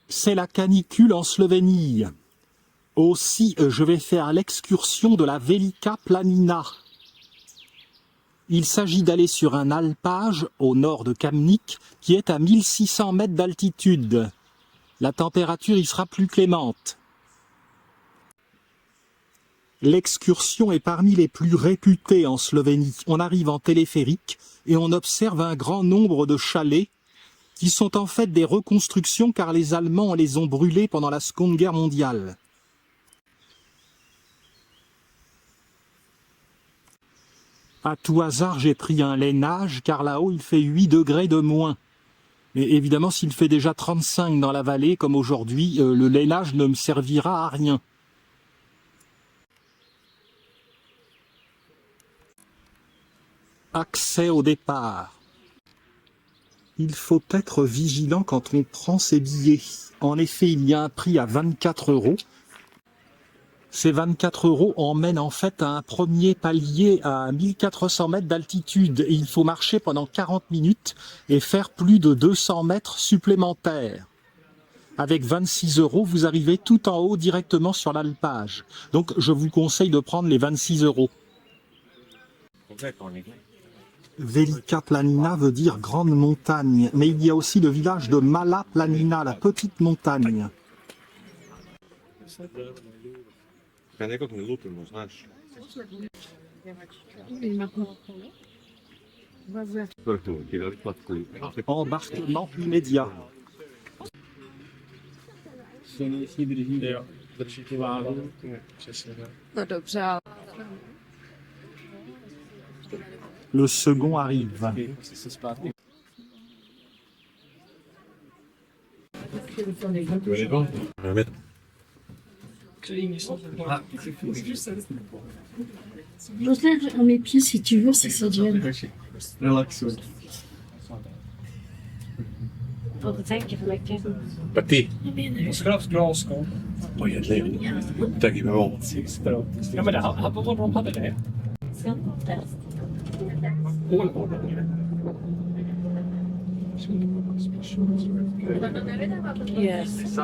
C'est la canicule en Slovénie. Aussi, je vais faire l'excursion de la Velika Planina. Il s'agit d'aller sur un alpage au nord de Kamnik qui est à 1600 mètres d'altitude. La température y sera plus clémente. L'excursion est parmi les plus réputées en Slovénie. On arrive en téléphérique et on observe un grand nombre de chalets qui sont en fait des reconstructions car les Allemands les ont brûlés pendant la Seconde Guerre mondiale. À tout hasard, j'ai pris un lainage car là-haut il fait 8 degrés de moins. Et évidemment, s'il fait déjà 35 dans la vallée comme aujourd'hui, le lainage ne me servira à rien. Accès au départ. Il faut être vigilant quand on prend ses billets. En effet, il y a un prix à 24 €. Ces 24 € emmènent en fait à un premier palier à 1400 mètres d'altitude. Et il faut marcher pendant 40 minutes et faire plus de 200 mètres supplémentaires. Avec 26 €, vous arrivez tout en haut directement sur l'alpage. Donc je vous conseille de prendre les 26 €. Velika Planina veut dire grande montagne, mais il y a aussi le village de Mala Planina, la petite montagne. Embarquement immédiat. Le second arrive. J'ose à mes pieds si tu veux, si ça te gêne. Parti. Poi è lei. Tack med om. Ja, men de hade det. Yes.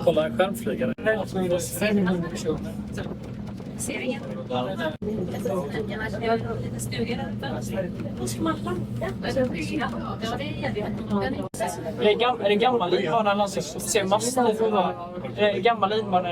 Kolla en skärmflygare. Är det gammal linbana någonsin? Ser massor av gammal linbana.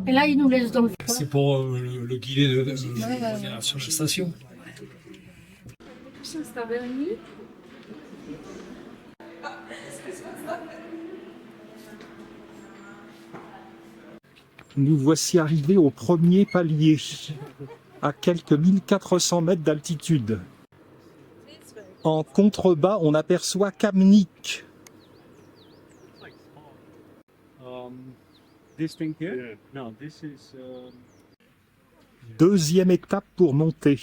Et là, ils nous laissent dans le froid. C'est pour le guider sur la station. Nous voici arrivés au premier palier, à quelques 1400 mètres d'altitude. En contrebas, on aperçoit Kamnik. This thing here? No, this is. Deuxième étape pour monter.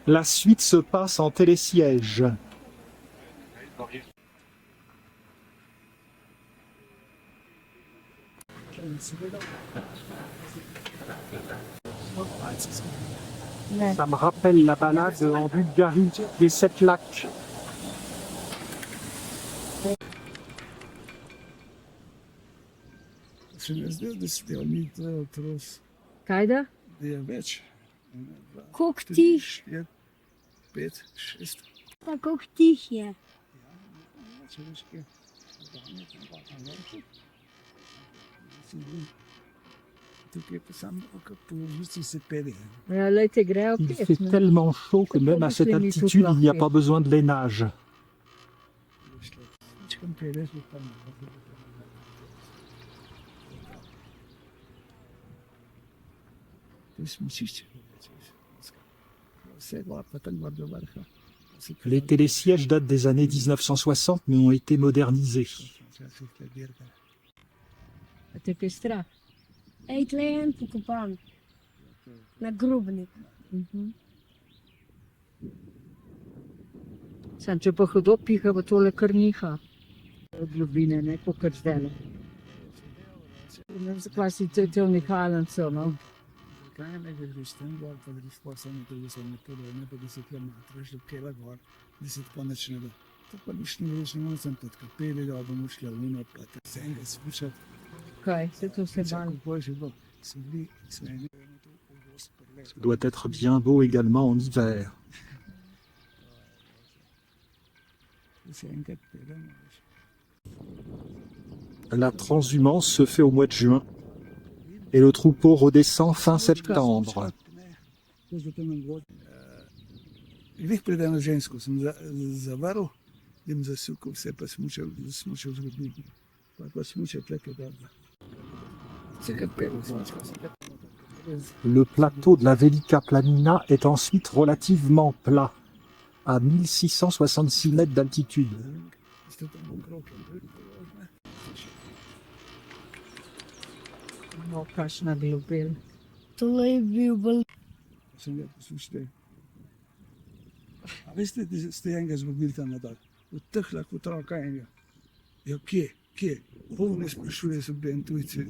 La suite se passe en télésiège. Ça me rappelle la balade en Bulgarie des 7 lacs. Kajda? Koktich. Tak koktich je. Là, était grave. Il fait tellement chaud que même à cette altitude, il n'y a pas besoin de lainage. Les télésièges datent des années 1960 mais ont été modernisés. Het is straf. Ej, tle je en pokopan. Na grobnik. Sam, če pa hudo piha, bo tole kar niha. Od globine, ne, po kar zdaj. Ne vem, zakaj si te unikalnico, no. Kaj ne greš tam gor, pa greš pa samo to, da se ne podojne, pa 10 km, šli v Kela gor, 10 konec ne da. To pa nič ne greš, ne sem tudi kapeli, da bomo šli v Lino, pa te se enega spuščati. Kaj, se to se ban. Kako je že bilo, so bili, so eni. Ça doit être bien beau également en hiver. Se enkrat pelemo, veš. La transhumance se fait au mois de juin et le troupeau redescend fin septembre. Glih pred eno žensko sem zavaril, jim zasukal vse, pa smučal zgodniki. Pa smučal tleke dobro. Se kar pelo smučal, se kar Le plateau de la Velika Planina est ensuite relativement plat, à 1666 mètres d'altitude. Ste tam okrog. No, kakšna globel. Tole je bil bolj. Sem ga poslušal. A veste, da ste enega zgubili tam nadal? Od teh lahko otroka enega. Ja, kje? Ne sprašuje se ben tujci.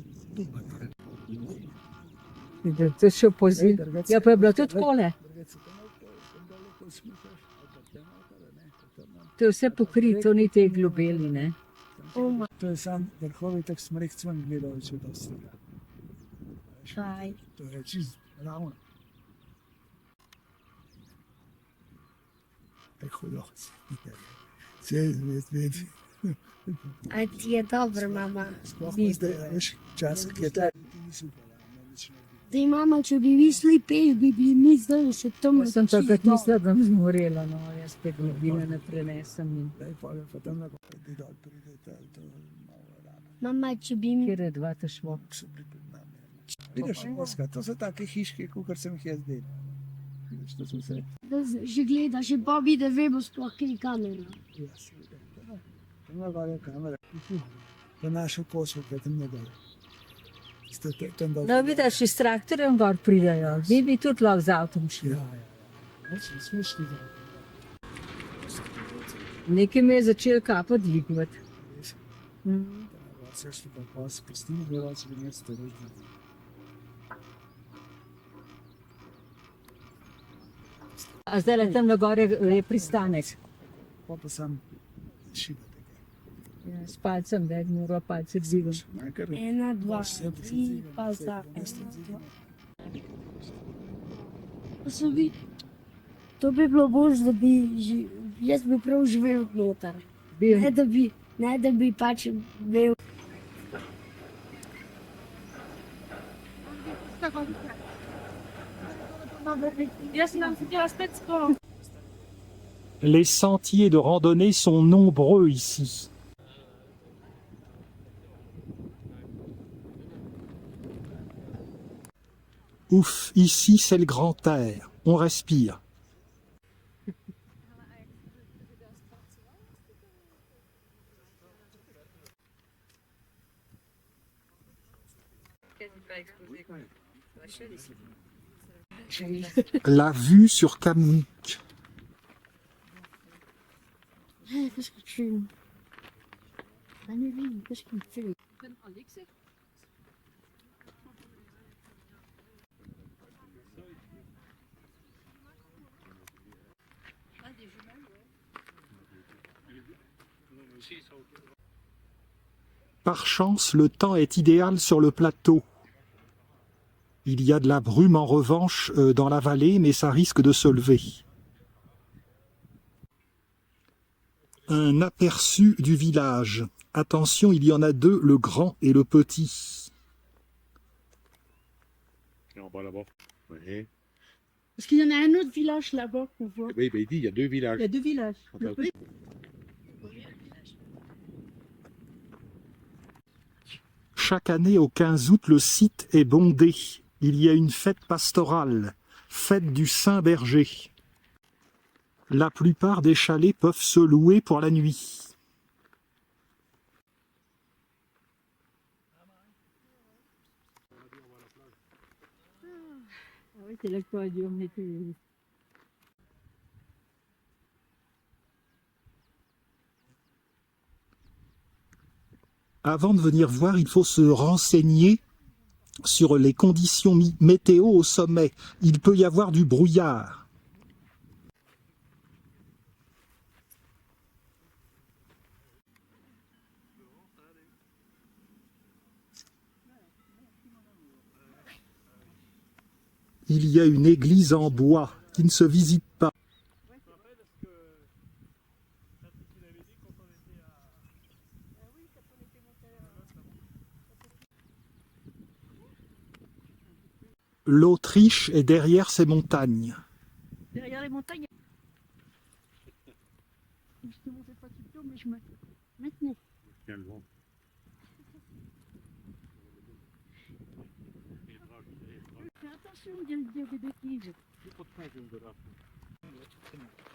To je še pozit. Ja, pa je bilo tudi takole. To je vse pokrito, ni te globeli, ne. To je sam vrhovi tak smrek cven gledal, če da se ga. Kaj? To je čist ravno. Hudo. Vse vedi. A ti je dobro, mama. Sploh pa zdaj, veš, čas, ki je ta. Dej, mama, če bi vi šli peš, bi mi zdaj še tam Sem takrat mislila, da bom zmorela, no, jaz spet globine ne prenesem. Daj, pa tam lahko pride dol, pride to malo rano. Mama, če bi mi... Kjer je dva tešmo? So bili pred nami. Vidiš, Moska, to so take hiške, kakor sem jih jaz delal. Vidiš, to so vse. Da že gleda, že pa bi, da vemo sploh, kaj je kamera. Ja, seveda. Tam na gor je kamera. To je našo koso, kaj tam na gor. No, vidiš, iz traktorjem gor pridajo. Vi bi tudi lahko z avtom šli. Ja. Smešni da. Nekaj me je začel kapa dvigovati. Vse šli pa spustili, gledal se bi mesto rožno. A zdaj le tam na gore je pristanek. Pa sam šiba tega. Ja, s palcem, da je mora palce dvigati. 1, 2, 3, pa za 1, 2. Pa so bi... To bi bilo bolj, da bi... Jaz bi prav živel noter. Ne da bi pač bil... Les sentiers de randonnée sont nombreux ici. Ouf, ici c'est le grand air, on respire. La vue sur Kamnik. Qu'est-ce que tu... Anneli, qu'est-ce que tu fais? Par chance, le temps est idéal sur le plateau. Il y a de la brume en revanche dans la vallée, mais ça risque de se lever. Un aperçu du village. Attention, il y en a deux, le grand et le petit. en bas là-bas. Oui. Parce qu'il y en a un autre village là-bas qu'on voit. Oui, ben il dit, il y a 2 villages. Il y a 2 villages. Attends. Chaque année, au 15 août, le site est bondé. Il y a une fête pastorale, fête du Saint-Berger. La plupart des chalets peuvent se louer pour la nuit. Ah oui, c'est là qu'on a dû emmener tous les... Avant de venir voir, il faut se renseigner sur les conditions météo au sommet. Il peut y avoir du brouillard. Il y a une église en bois qui ne se visite pas. L'Autriche est derrière ces montagnes. Derrière les montagnes. Je ne montais pas tout le temps, mais je me maintenais. Tiens le vent. Fais attention de dire des bêtises.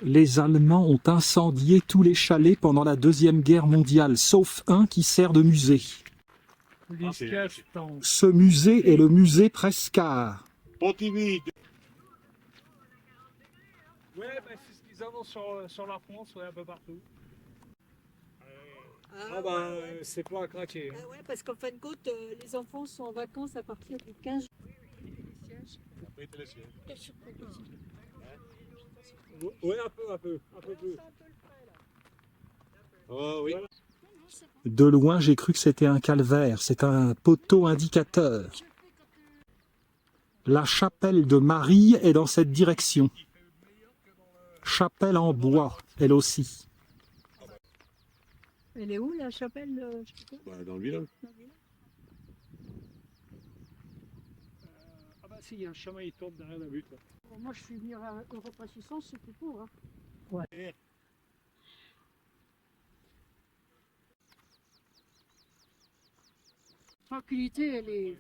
Les Allemands ont incendié tous les chalets pendant la Deuxième Guerre mondiale, sauf un qui sert de musée. Ce musée est le musée Prescar. Pontivy. Ouais, bah, c'est ce qu'ils annoncent sur la France, ouais, un peu partout. Ah bah, c'est pas à craquer. Hein. Ouais, parce qu'en fin de compte, les enfants sont en vacances à partir du 15 Ouais, un peu plus. Oh oui. De loin, j'ai cru que c'était un calvaire. C'est un poteau indicateur. La chapelle de Marie est dans cette direction. Chapelle en bois, elle aussi. Elle est où la chapelle Bah, dans le village. Ah bah si, il y a un chemin, il tourne derrière la butte. Là. Bon, moi, je suis venu à Europe Assistance, c'était pour. Hein. Ouais. Tranquillité, elle est...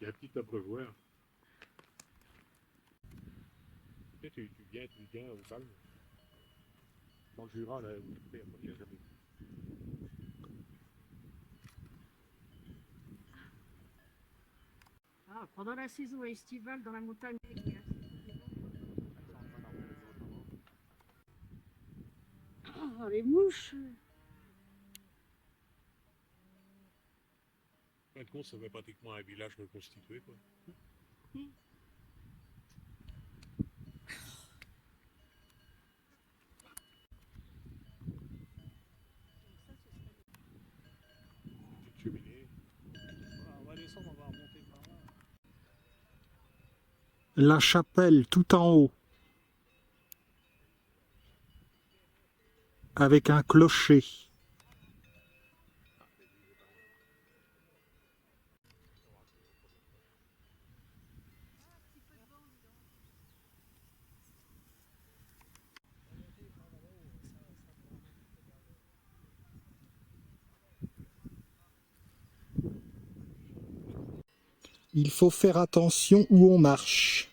Il y a un petit abreuvoir. Tu viens au calme. Dans le Jura, là, il n'y a jamais. Ah, pendant la saison estivale, dans la montagne... Ah, les mouches. En fin de compte, ça fait pratiquement un village reconstitué, quoi. Petite cheminée. On va descendre, on va remonter par là. La chapelle tout en haut. Avec un clocher. Il faut faire attention où on marche.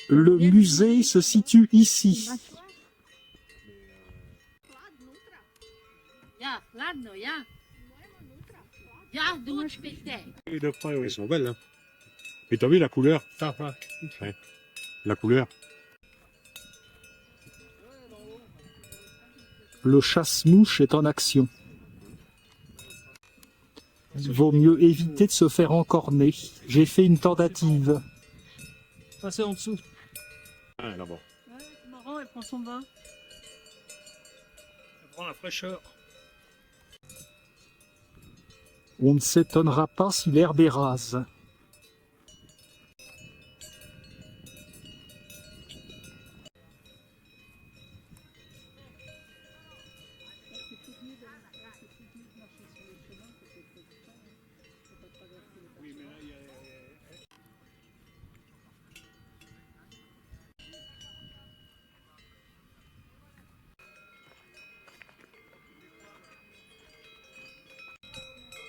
Le musée se situe ici. Et de près, oui, elles sont belles. Hein. Et t'as vu la couleur? Ouais. La couleur. Le chasse-mouche est en action. Vaut mieux éviter de se faire encorner. J'ai fait une tentative. Passez en dessous. Ah, là-bas. Ouais, c'est marrant, elle prend son bain. Ça prend la fraîcheur. On ne s'étonnera pas si l'herbe est rase.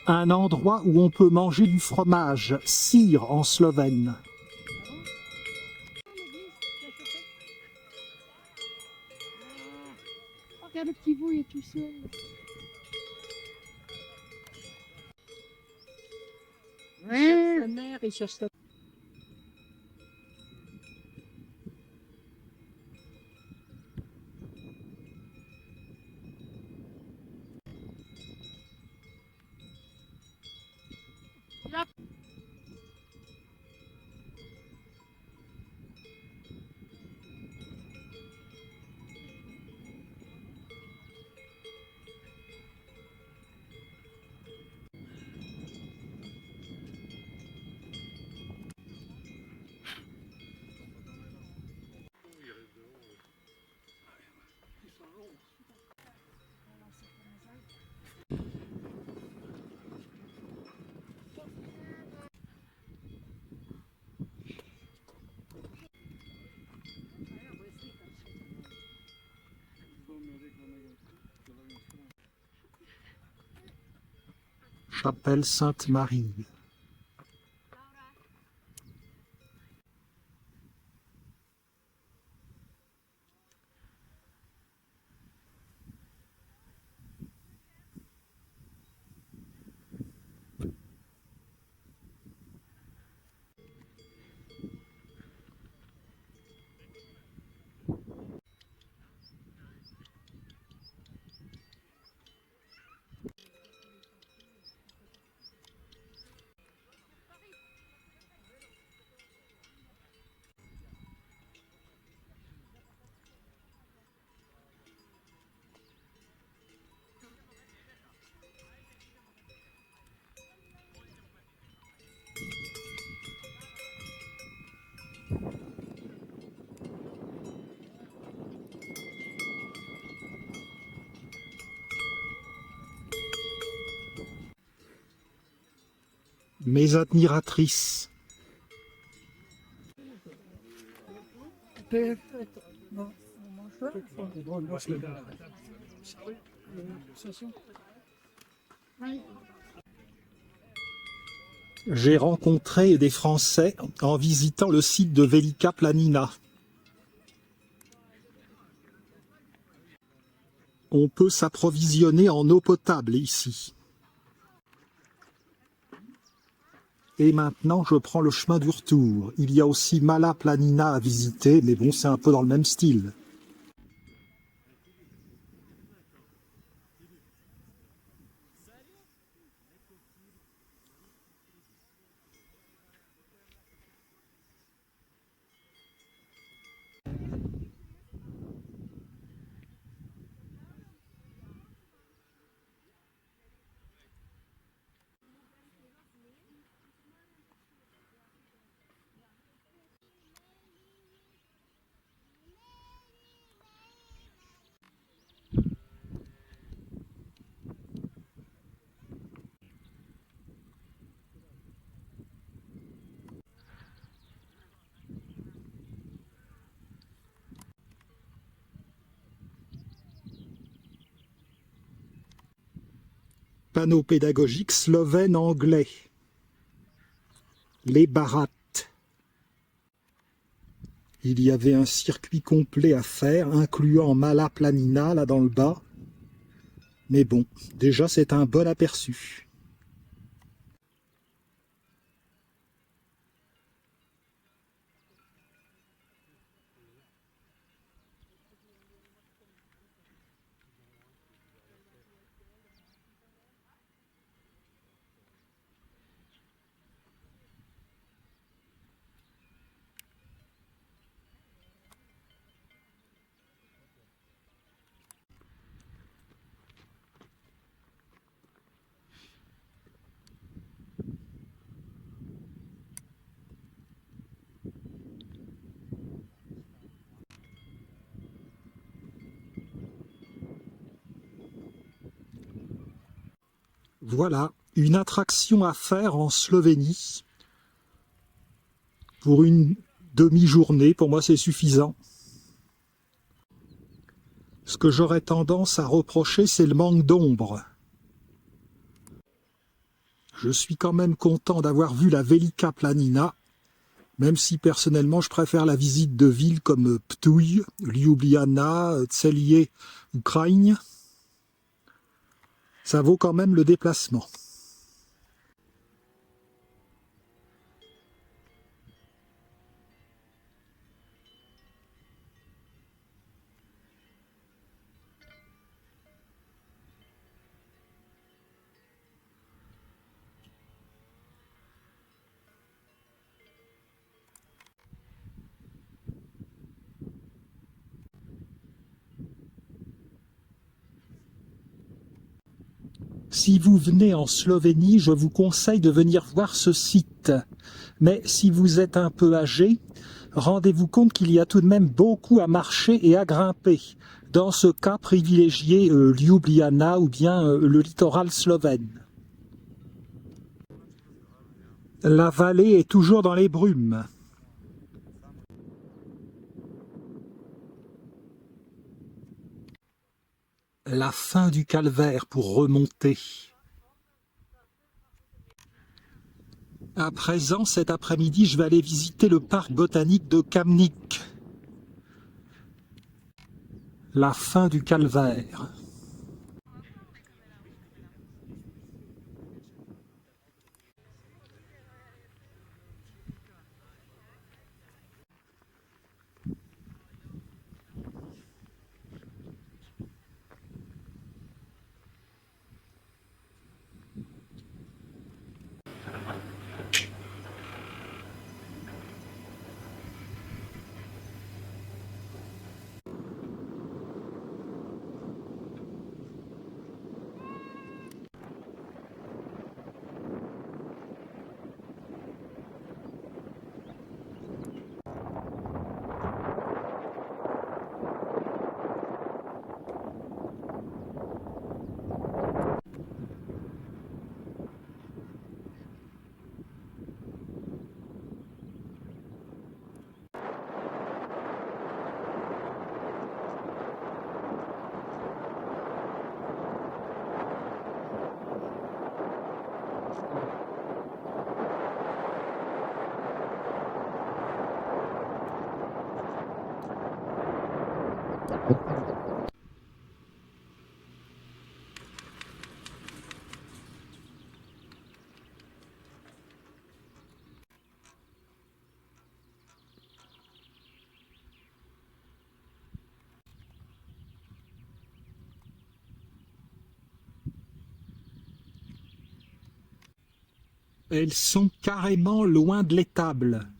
Un endroit où on peut manger du fromage, sir en slovène. Oh, regarde le petit bout, il est tout seul. Sa mère, il cherche sa Chapelle Sainte-Marie. Mes admiratrices. J'ai rencontré des Français en visitant le site de Velika Planina. On peut s'approvisionner en eau potable ici. Et maintenant, je prends le chemin du retour. Il y a aussi Mala Planina à visiter, mais bon, c'est un peu dans le même style. Panneau pédagogique slovène-anglais. Les barates. Il y avait un circuit complet à faire, incluant Mala Planina, là dans le bas. Mais bon, déjà c'est un bon aperçu. Voilà, une attraction à faire en Slovénie. Pour une demi-journée, pour moi c'est suffisant. Ce que j'aurais tendance à reprocher, c'est le manque d'ombre. Je suis quand même content d'avoir vu la Velika Planina, même si personnellement je préfère la visite de villes comme Ptuj, Ljubljana, Celje ou Krajine. Ça vaut quand même le déplacement. Si vous venez en Slovénie, je vous conseille de venir voir ce site. Mais si vous êtes un peu âgé, rendez-vous compte qu'il y a tout de même beaucoup à marcher et à grimper. Dans ce cas, privilégiez Ljubljana ou bien le littoral slovène. La vallée est toujours dans les brumes. La fin du calvaire pour remonter. À présent, cet après-midi, je vais aller visiter le parc botanique de Kamnik. La fin du calvaire. Elles sont carrément loin de l'étable.